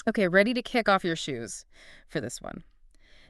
Okay, ready to kick off your shoes for this one.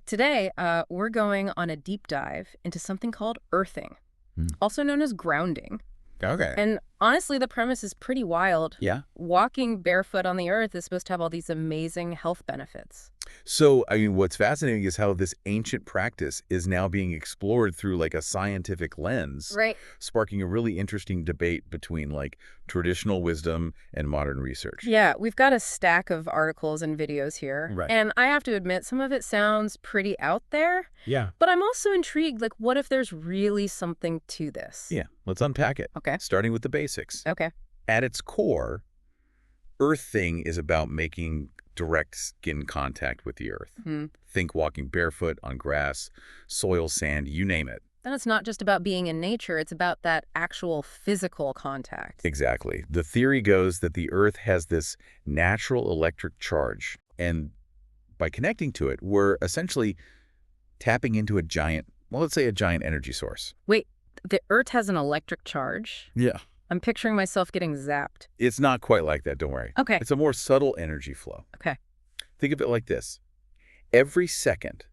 Today, we're going on a deep dive into something called earthing, Hmm. also known as grounding. Okay. And honestly, the premise is pretty wild. Yeah. Walking barefoot on the earth is supposed to have all these amazing health benefits. So, I mean, what's fascinating is how this ancient practice is now being explored through like a scientific lens, Right. sparking a really interesting debate between like traditional wisdom and modern research. Yeah, we've got a stack of articles and videos here. Right. And I have to admit, some of it sounds pretty out there. Yeah. But I'm also intrigued, like, what if there's really something to this? Yeah. Let's unpack it. Okay. Starting with the basics. Okay. At its core, earthing is about making direct skin contact with the earth. Hmm. Think walking barefoot on grass, soil, sand, you name it. Then it's not just about being in nature, it's about that actual physical contact. Exactly. The theory goes that the Earth has this natural electric charge, and by connecting to it, we're essentially tapping into a giant, well, let's say a giant energy source. Wait, the Earth has an electric charge? Yeah. I'm picturing myself getting zapped. It's not quite like that, don't worry. Okay. It's a more subtle energy flow. Okay. Think of it like this. Every second,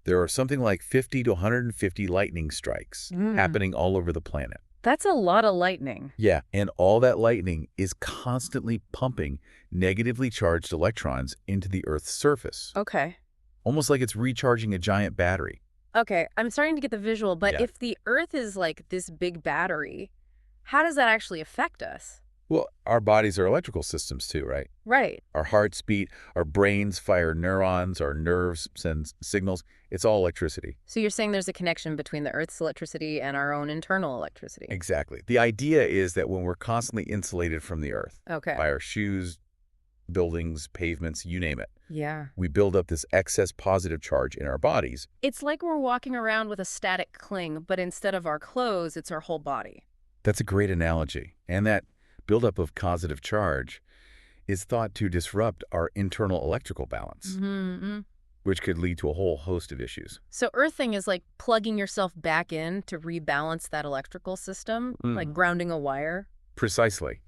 there are something like 50 to 150 lightning strikes happening all over the planet. That's a lot of lightning. Yeah, and all that lightning is constantly pumping negatively charged electrons into the Earth's surface, Okay. almost like it's recharging a giant battery. Okay, I'm starting to get the visual, but Yeah. if the Earth is like this big battery, how does that actually affect us? Well, our bodies are electrical systems too, right? Right. Our hearts beat, our brains fire neurons, our nerves send signals. It's all electricity. So you're saying there's a connection between the Earth's electricity and our own internal electricity? Exactly. The idea is that when we're constantly insulated from the Earth, Okay. by our shoes, buildings, pavements, you name it, Yeah. we build up this excess positive charge in our bodies. It's like we're walking around with a static cling, but instead of our clothes, it's our whole body. That's a great analogy. And that buildup of causative charge is thought to disrupt our internal electrical balance, Mm-hmm. which could lead to a whole host of issues. So earthing is like plugging yourself back in to rebalance that electrical system, like grounding a wire. Precisely.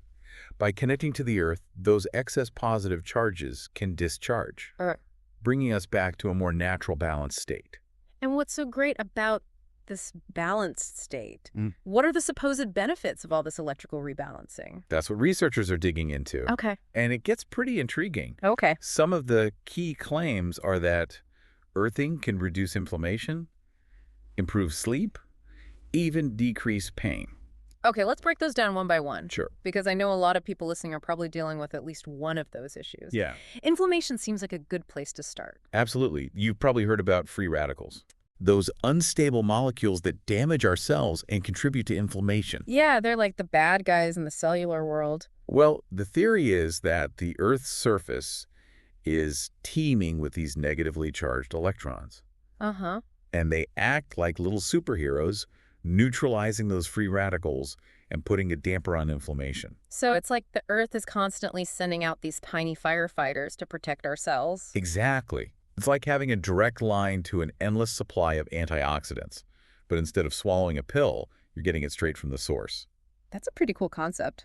By connecting to the Earth, those excess positive charges can discharge, bringing us back to a more natural balanced state. And what's so great about this balanced state? Mm. What are the supposed benefits of all this electrical rebalancing? That's what researchers are digging into. Okay. And it gets pretty intriguing. Okay. Some of the key claims are that earthing can reduce inflammation, improve sleep, even decrease pain. Okay, let's break those down one by one. Sure. Because I know a lot of people listening are probably dealing with at least one of those issues. Yeah, Inflammation seems like a good place to start. absolutely. You've probably heard about free radicals. Those unstable molecules that damage our cells and contribute to inflammation. Yeah, they're like the bad guys in the cellular world. Well, the theory is that the Earth's surface is teeming with these negatively charged electrons. Uh-huh. And they act like little superheroes, neutralizing those free radicals and putting a damper on inflammation. So it's like the Earth is constantly sending out these tiny firefighters to protect our cells. Exactly. It's like having a direct line to an endless supply of antioxidants. But instead of swallowing a pill, you're getting it straight from the source. That's a pretty cool concept.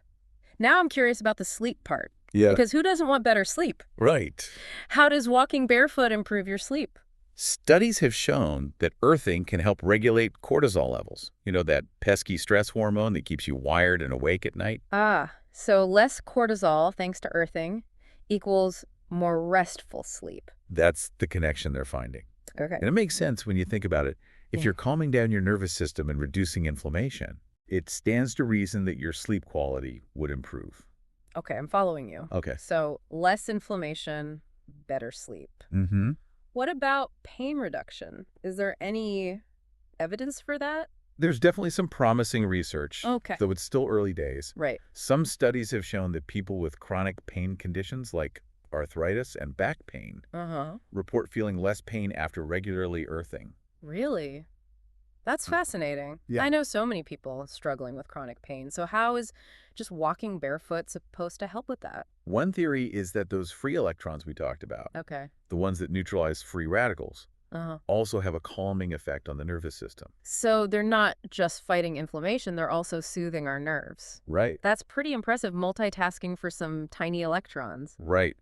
Now I'm curious about the sleep part. Yeah. Because who doesn't want better sleep? Right. How does walking barefoot improve your sleep? Studies have shown that earthing can help regulate cortisol levels. You know, that pesky stress hormone that keeps you wired and awake at night? Ah, so less cortisol, thanks to earthing, equals more restful sleep. That's the connection they're finding. Okay. And it makes sense when you think about it. If Yeah. you're calming down your nervous system and reducing inflammation, it stands to reason that your sleep quality would improve. Okay, I'm following you. Okay. So less inflammation, better sleep. Mm-hmm. What about pain reduction? Is there any evidence for that? There's definitely some promising research, Okay. though it's still early days. Right. Some studies have shown that people with chronic pain conditions like arthritis and back pain Uh-huh. report feeling less pain after regularly earthing. Really? That's fascinating. Yeah. I know so many people struggling with chronic pain. So how is just walking barefoot supposed to help with that? One theory is that those free electrons we talked about, Okay. the ones that neutralize free radicals, Uh-huh. also have a calming effect on the nervous system. So they're not just fighting inflammation, they're also soothing our nerves. Right. That's pretty impressive multitasking for some tiny electrons. Right.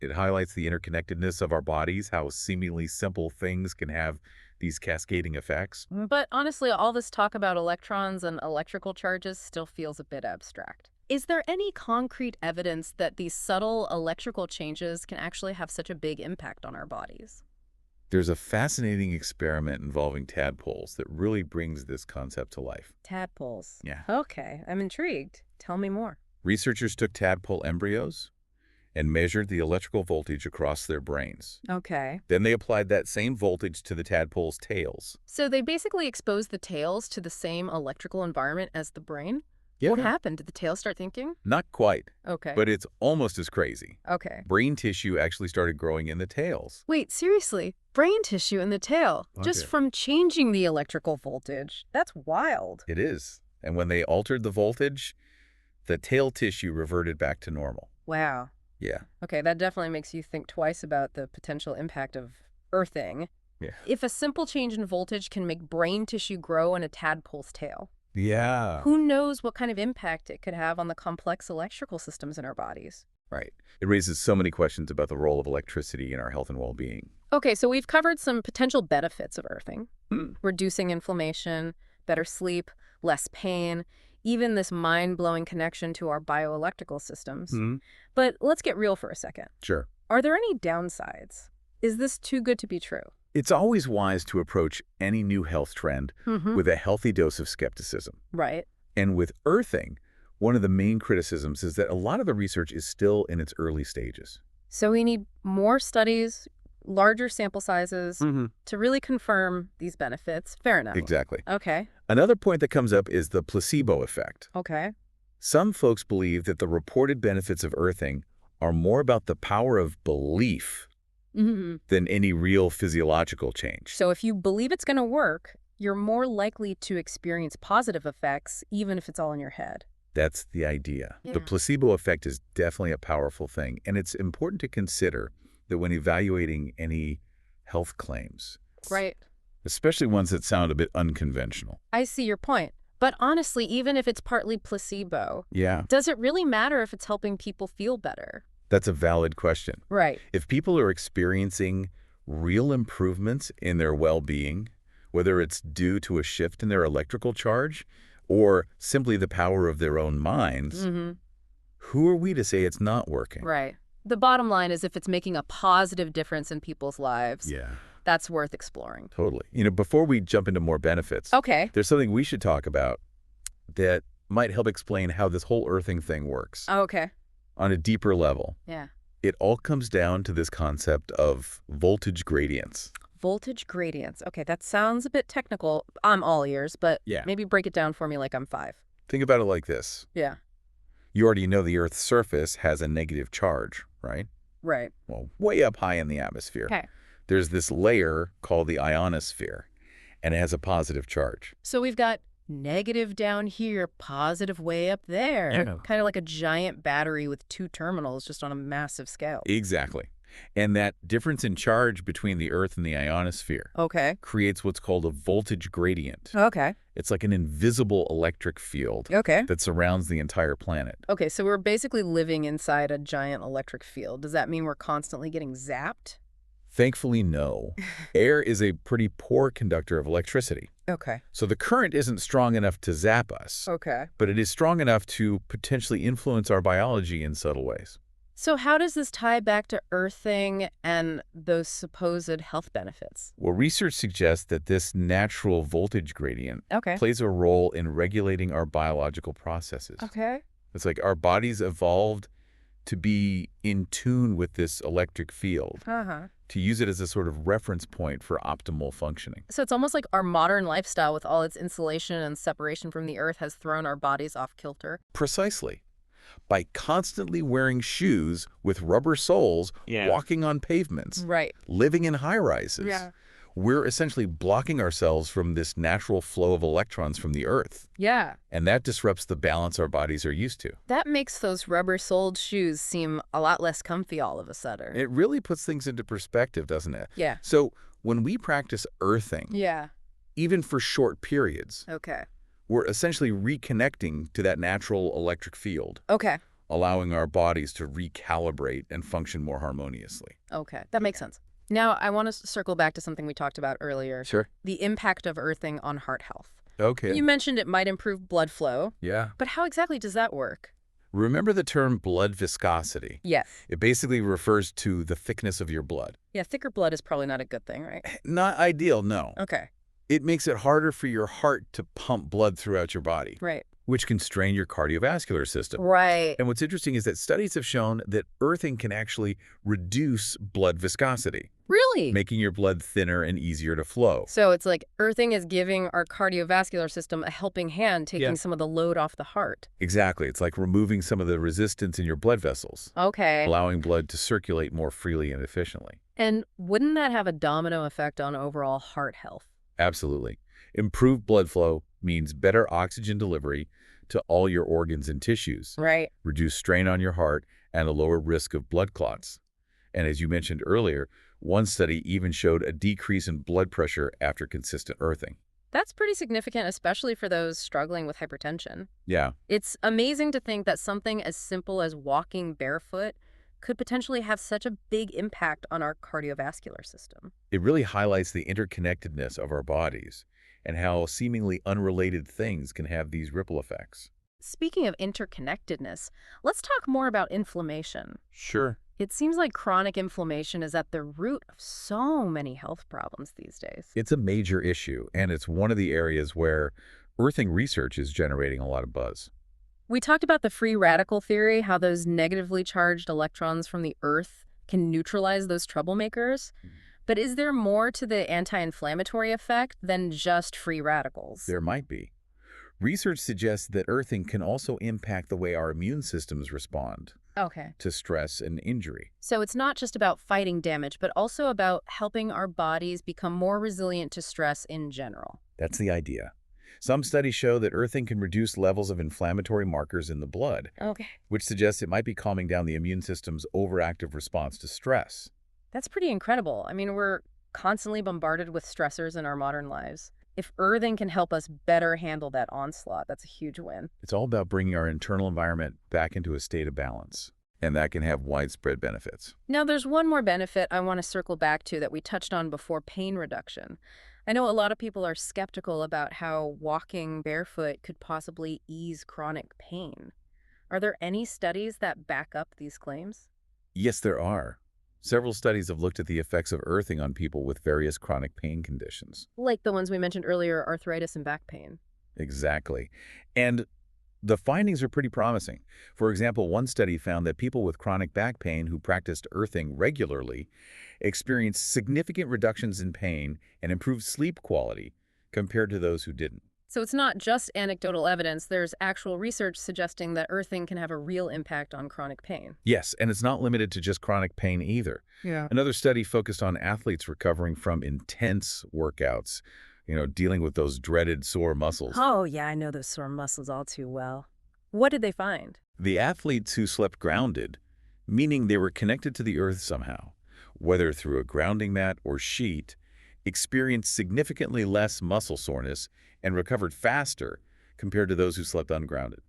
It highlights the interconnectedness of our bodies, how seemingly simple things can have these cascading effects. But honestly, all this talk about electrons and electrical charges still feels a bit abstract. Is there any concrete evidence that these subtle electrical changes can actually have such a big impact on our bodies? There's a fascinating experiment involving tadpoles that really brings this concept to life. Tadpoles. Yeah. Okay, I'm intrigued. Tell me more. Researchers took tadpole embryos and measured the electrical voltage across their brains. Okay. Then they applied that same voltage to the tadpoles' tails. So they basically exposed the tails to the same electrical environment as the brain? Yeah. What happened? Did the tail start thinking? Not quite, Okay. but it's almost as crazy. Okay. Brain tissue actually started growing in the tails. Wait, seriously? Brain tissue in the tail? Just Okay. from changing the electrical voltage? That's wild. It is. And when they altered the voltage, the tail tissue reverted back to normal. Wow. Yeah. Okay, that definitely makes you think twice about the potential impact of earthing. Yeah. If a simple change in voltage can make brain tissue grow in a tadpole's tail, Yeah. who knows what kind of impact it could have on the complex electrical systems in our bodies? Right. It raises so many questions about the role of electricity in our health and well-being. Okay, so we've covered some potential benefits of earthing. Hmm. Reducing inflammation, better sleep, less pain, even this mind-blowing connection to our bioelectrical systems. Hmm. But let's get real for a second. Sure. Are there any downsides? Is this too good to be true? It's always wise to approach any new health trend with a healthy dose of skepticism. Right. And with earthing, one of the main criticisms is that a lot of the research is still in its early stages. So we need more studies, larger sample sizes to really confirm these benefits. Fair enough. Exactly. Okay. Another point that comes up is the placebo effect. Okay. Some folks believe that the reported benefits of earthing are more about the power of belief than any real physiological change. So if you believe it's going to work, you're more likely to experience positive effects, even if it's all in your head. That's the idea. Yeah. The placebo effect is definitely a powerful thing, and it's important to consider that when evaluating any health claims, Right. especially ones that sound a bit unconventional. I see your point. But honestly, even if it's partly placebo, Yeah, does it really matter if it's helping people feel better? that's a valid question. Right. If people are experiencing real improvements in their well-being, whether it's due to a shift in their electrical charge or simply the power of their own minds, who are we to say it's not working? Right. The bottom line is if it's making a positive difference in people's lives, Yeah, that's worth exploring. totally. Before we jump into more benefits, Okay. there's something we should talk about that might help explain how this whole earthing thing works Okay. on a deeper level. Yeah. It all comes down to this concept of voltage gradients. Voltage gradients. Okay, that sounds a bit technical. I'm all ears, but Yeah. maybe break it down for me like I'm 5. Think about it like this. Yeah. You already know the Earth's surface has a negative charge, right? Right. Well, way up high in the atmosphere. Okay. There's this layer called the ionosphere, and it has a positive charge. So we've got negative down here, positive way up there. Yeah. Kind of like a giant battery with 2 terminals just on a massive scale. Exactly. And that difference in charge between the Earth and the ionosphere Okay. creates what's called a voltage gradient. Okay. It's like an invisible electric field Okay. that surrounds the entire planet. Okay, so we're basically living inside a giant electric field. Does that mean we're constantly getting zapped? Thankfully, no. Air is a pretty poor conductor of electricity. Okay. So the current isn't strong enough to zap us, Okay. but it is strong enough to potentially influence our biology in subtle ways. So how does this tie back to earthing and those supposed health benefits? Well, research suggests that this natural voltage gradient Okay. plays a role in regulating our biological processes. Okay. It's like our bodies evolved to be in tune with this electric field, Uh-huh. to use it as a sort of reference point for optimal functioning. So it's almost like our modern lifestyle with all its insulation and separation from the earth has thrown our bodies off kilter. Precisely. By constantly wearing shoes with rubber soles, walking on pavements, Right. living in high-rises, we're essentially blocking ourselves from this natural flow of electrons from the Earth. Yeah. And that disrupts the balance our bodies are used to. That makes those rubber-soled shoes seem a lot less comfy all of a sudden. It really puts things into perspective, doesn't it? Yeah. So when we practice earthing, Yeah. even for short periods, Okay. we're essentially reconnecting to that natural electric field, Okay. allowing our bodies to recalibrate and function more harmoniously. Okay, that makes sense. Now, I want to circle back to something we talked about earlier, Sure. the impact of earthing on heart health. Okay. You mentioned it might improve blood flow, Yeah. but how exactly does that work? Remember the term blood viscosity? Yes. It basically refers to the thickness of your blood. Yeah, thicker blood is probably not a good thing, right? Not ideal, no. Okay, It makes it harder for your heart to pump blood throughout your body, right. which can strain your cardiovascular system. Right. And what's interesting is that studies have shown that earthing can actually reduce blood viscosity, Really? making your blood thinner and easier to flow. So it's like earthing is giving our cardiovascular system a helping hand, taking some of the load off the heart. Exactly. It's like removing some of the resistance in your blood vessels, Okay. allowing blood to circulate more freely and efficiently. And wouldn't that have a domino effect on overall heart health? Absolutely. Improved blood flow means better oxygen delivery to all your organs and tissues, Right. reduce strain on your heart, and a lower risk of blood clots. And as you mentioned earlier, one study even showed a decrease in blood pressure after consistent earthing. That's pretty significant, especially for those struggling with hypertension. Yeah, It's amazing to think that something as simple as walking barefoot could potentially have such a big impact on our cardiovascular system. it really highlights the interconnectedness of our bodies and how seemingly unrelated things can have these ripple effects. Speaking of interconnectedness, let's talk more about inflammation. Sure. It seems like chronic inflammation is at the root of so many health problems these days. It's a major issue, and it's one of the areas where earthing research is generating a lot of buzz. We talked about the free radical theory, how those negatively charged electrons from the Earth can neutralize those troublemakers. But is there more to the anti-inflammatory effect than just free radicals? There might be. Research suggests that earthing can also impact the way our immune systems respond Okay. to stress and injury. So it's not just about fighting damage, but also about helping our bodies become more resilient to stress in general. That's the idea. Some studies show that earthing can reduce levels of inflammatory markers in the blood, Okay. which suggests it might be calming down the immune system's overactive response to stress. That's pretty incredible. I mean, we're constantly bombarded with stressors in our modern lives. If earthing can help us better handle that onslaught, that's a huge win. It's all about bringing our internal environment back into a state of balance, and that can have widespread benefits. Now, there's one more benefit I want to circle back to that we touched on before, pain reduction. I know a lot of people are skeptical about how walking barefoot could possibly ease chronic pain. Are there any studies that back up these claims? Yes, there are. Several studies have looked at the effects of earthing on people with various chronic pain conditions. Like the ones we mentioned earlier, arthritis and back pain. Exactly. And the findings are pretty promising. For example, one study found that people with chronic back pain who practiced earthing regularly experienced significant reductions in pain and improved sleep quality compared to those who didn't. So it's not just anecdotal evidence, there's actual research suggesting that earthing can have a real impact on chronic pain. Yes, and it's not limited to just chronic pain either. Yeah. Another study focused on athletes recovering from intense workouts, dealing with those dreaded sore muscles. Oh, yeah, I know those sore muscles all too well. What did they find? The athletes who slept grounded, meaning they were connected to the earth somehow, whether through a grounding mat or sheet, experienced significantly less muscle soreness and recovered faster compared to those who slept ungrounded.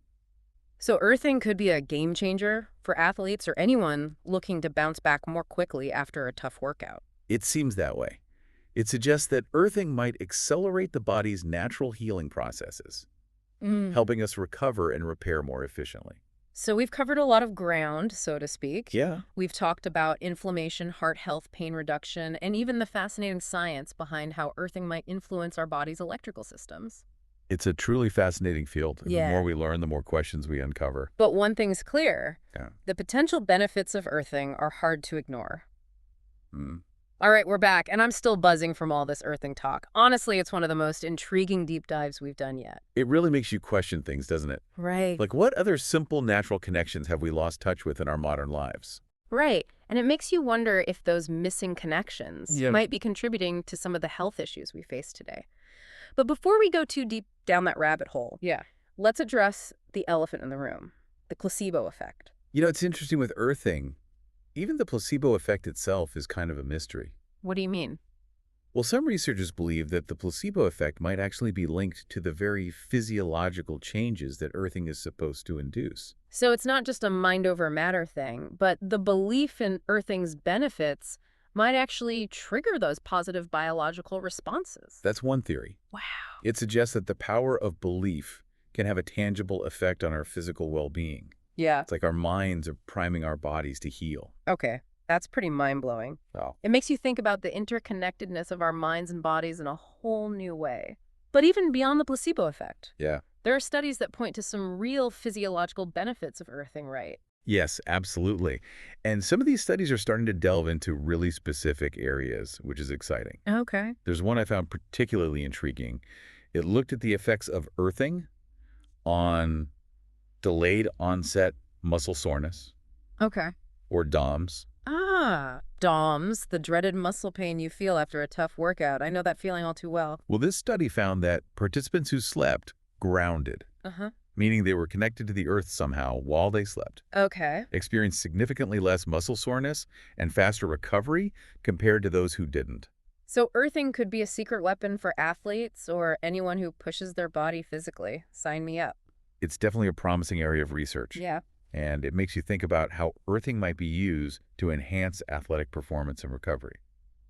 So earthing could be a game changer for athletes or anyone looking to bounce back more quickly after a tough workout. It seems that way. It suggests that earthing might accelerate the body's natural healing processes, helping us recover and repair more efficiently. So we've covered a lot of ground, so to speak. Yeah. We've talked about inflammation, heart health, pain reduction, and even the fascinating science behind how earthing might influence our body's electrical systems. It's a truly fascinating field. And Yeah. the more we learn, the more questions we uncover. But one thing's clear. Yeah. The potential benefits of earthing are hard to ignore. Mm. All right, we're back, and I'm still buzzing from all this earthing talk. Honestly, it's one of the most intriguing deep dives we've done yet. It really makes you question things, doesn't it? Right. Like, what other simple natural connections have we lost touch with in our modern lives? Right. And it makes you wonder if those missing connections Yeah. might be contributing to some of the health issues we face today. But before we go too deep down that rabbit hole, let's address the elephant in the room, the placebo effect. It's interesting with earthing. Even the placebo effect itself is kind of a mystery. What do you mean? Well, some researchers believe that the placebo effect might actually be linked to the very physiological changes that earthing is supposed to induce. So it's not just a mind over matter thing, but the belief in earthing's benefits might actually trigger those positive biological responses. That's one theory. Wow. It suggests that the power of belief can have a tangible effect on our physical well-being. Yeah. It's like our minds are priming our bodies to heal. Okay. That's pretty mind-blowing. Oh, It makes you think about the interconnectedness of our minds and bodies in a whole new way. But even beyond the placebo effect, yeah. there are studies that point to some real physiological benefits of earthing right. Yes, absolutely. And some of these studies are starting to delve into really specific areas, which is exciting. Okay. There's one I found particularly intriguing. It looked at the effects of earthing on delayed onset muscle soreness, Okay. or DOMS. DOMS, the dreaded muscle pain you feel after a tough workout. I know that feeling all too well. Well, this study found that participants who slept grounded, Uh-huh. meaning they were connected to the earth somehow while they slept, Okay. experienced significantly less muscle soreness and faster recovery compared to those who didn't. So earthing could be a secret weapon for athletes or anyone who pushes their body physically. Sign me up. It's definitely a promising area of research, Yeah. and it makes you think about how earthing might be used to enhance athletic performance and recovery.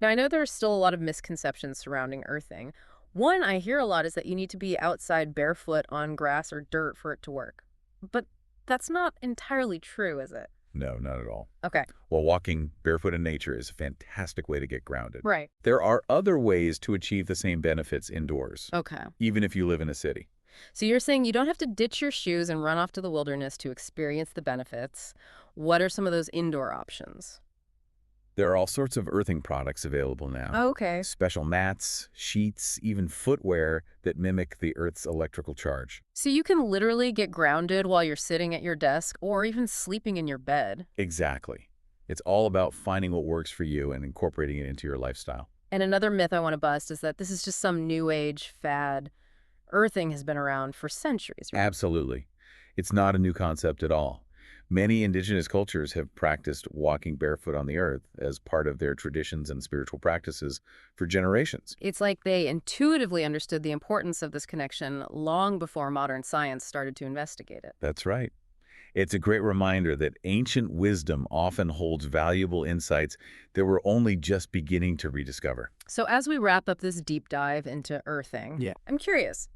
Now, I know there's still a lot of misconceptions surrounding earthing. One I hear a lot is that you need to be outside barefoot on grass or dirt for it to work. But that's not entirely true, is it? No, not at all. Okay. While walking barefoot in nature is a fantastic way to get grounded, Right. there are other ways to achieve the same benefits indoors, Okay. even if you live in a city. So you're saying you don't have to ditch your shoes and run off to the wilderness to experience the benefits. What are some of those indoor options? There are all sorts of earthing products available now. Okay. Special mats, sheets, even footwear that mimic the Earth's electrical charge. So you can literally get grounded while you're sitting at your desk or even sleeping in your bed. Exactly. It's all about finding what works for you and incorporating it into your lifestyle. And another myth I want to bust is that this is just some new age fad. Earthing has been around for centuries, right? Absolutely. It's not a new concept at all. Many indigenous cultures have practiced walking barefoot on the earth as part of their traditions and spiritual practices for generations. It's like they intuitively understood the importance of this connection long before modern science started to investigate it. That's right. It's a great reminder that ancient wisdom often holds valuable insights that we're only just beginning to rediscover. So as we wrap up this deep dive into earthing, Yeah. I'm curious,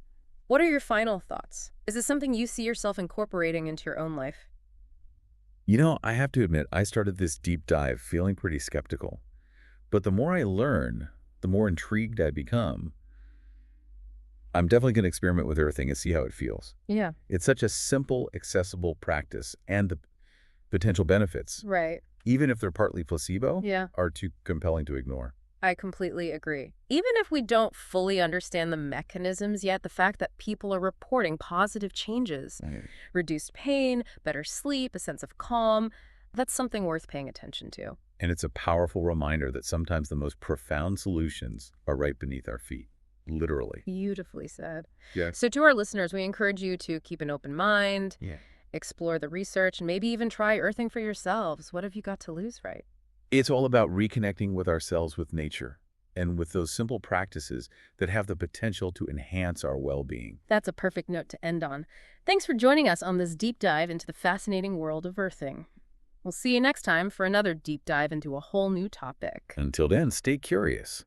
what are your final thoughts? Is this something you see yourself incorporating into your own life? You know, I have to admit, I started this deep dive feeling pretty skeptical. But the more I learn, the more intrigued I become. I'm definitely going to experiment with earthing and see how it feels. Yeah. It's such a simple, accessible practice, and the potential benefits, Right. even if they're partly placebo, Yeah. are too compelling to ignore. I completely agree. Even if we don't fully understand the mechanisms yet, the fact that people are reporting positive changes, Right. reduced pain, better sleep, a sense of calm, that's something worth paying attention to. And it's a powerful reminder that sometimes the most profound solutions are right beneath our feet, literally. Beautifully said. Yeah. So to our listeners, we encourage you to keep an open mind, Yeah. explore the research, and maybe even try earthing for yourselves. What have you got to lose, right? It's all about reconnecting with ourselves, with nature, and with those simple practices that have the potential to enhance our well-being. That's a perfect note to end on. Thanks for joining us on this deep dive into the fascinating world of earthing. We'll see you next time for another deep dive into a whole new topic. Until then, stay curious.